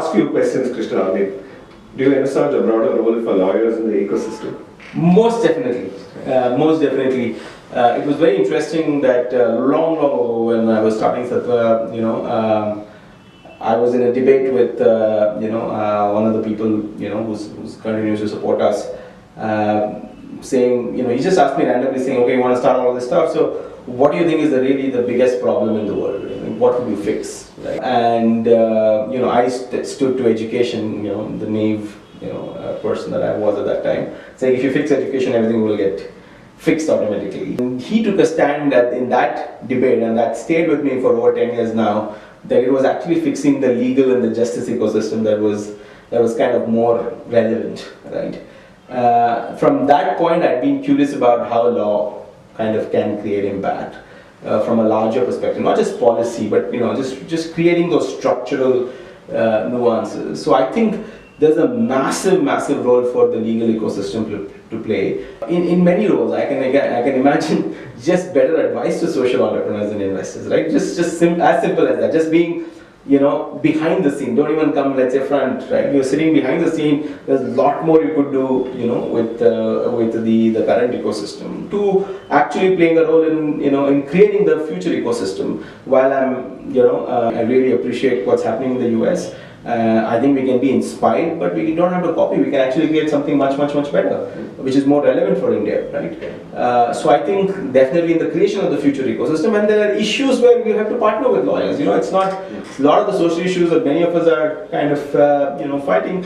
last few questions, Krishna. I mean, do you envisage a broader role for lawyers in the ecosystem? Most definitely. Most definitely. It was very interesting that long ago when I was starting Satwa, I was in a debate with one of the people who's continues to support us, saying, he just asked me randomly saying, okay, you want to start all this stuff, so what do you think is really the biggest problem in the world? What would you fix? Right? And I stood to education, the naive person that I was at that time, saying if you fix education, everything will get fixed automatically. And he took a stand in that debate, and that stayed with me for over 10 years now, that it was actually fixing the legal and the justice ecosystem that was kind of more relevant, right? From that point, I'd been curious about how law kind of can create impact from a larger perspective, not just policy, but just creating those structural nuances. So I think there's a massive role for the legal ecosystem to play in many roles. I can imagine just better advice to social entrepreneurs and investors, right? Just as simple as that. Just being behind the scene. Don't even come, let's say, front, right? You're sitting behind the scene. There's a lot more you could do, with the current ecosystem to actually playing a role in creating the future ecosystem. While I really appreciate what's happening in the US. I think we can be inspired, but we don't have to copy. We can actually create something much better, which is more relevant for India, right? So I think definitely in the creation of the future ecosystem, and there are issues where we have to partner with lawyers. It's not a lot of the social issues that many of us are kind of fighting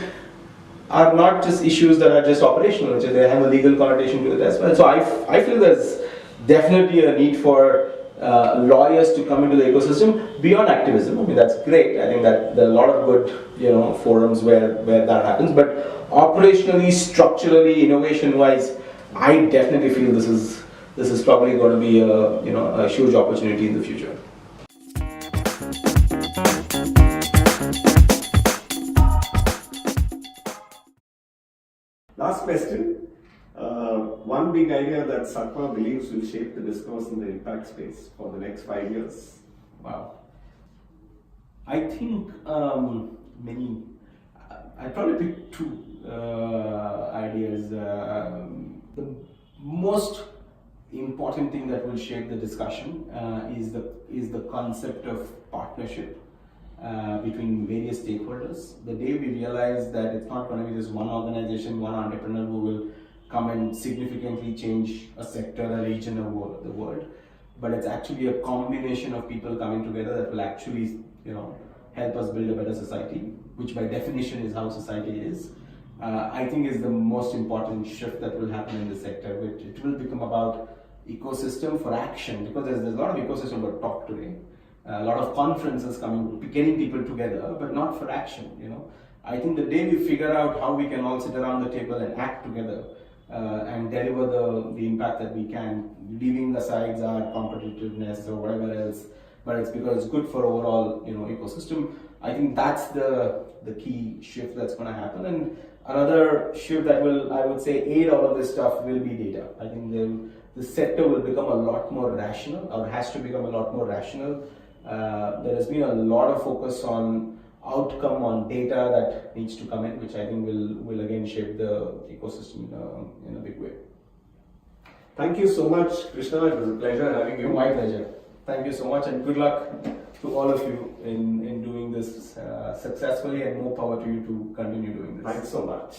are not just issues that are just operational, which is they have a legal connotation to it as well. So I feel there's definitely a need for lawyers to come into the ecosystem beyond activism. I mean, that's great. I think that there are a lot of good forums where that happens, but operationally, structurally, innovation-wise, I definitely feel this is probably going to be a huge opportunity in the future. Last question. One big idea that Satwa believes will shape the discourse in the impact space for the next 5 years. Wow. I think I'd probably pick two ideas. The most important thing that will shape the discussion is the concept of partnership between various stakeholders. The day we realize that it's not going to be just one organization, one entrepreneur who will come and significantly change a sector, a region, or the world, but it's actually a combination of people coming together that will actually, help us build a better society, which by definition is how society is. I think is the most important shift that will happen in the sector. It will become about ecosystem for action, because there's a lot of ecosystem for talk today. A lot of conferences getting people together, but not for action. I think the day we figure out how we can all sit around the table and act together and deliver the impact that we can, leaving aside our competitiveness or whatever else, but it's because it's good for overall ecosystem. I think that's the key shift that's going to happen. And another shift that will, I would say, aid all of this stuff will be data. I think the sector will become a lot more rational, or has to become a lot more rational. There has been a lot of focus on outcome, on data that needs to come in, which I think will again shape the ecosystem in a big way. Thank you so much, Krishna. It was a pleasure having you. My pleasure. Thank you so much, and good luck to all of you in doing this successfully, and more power to you to continue doing this. Thanks so much.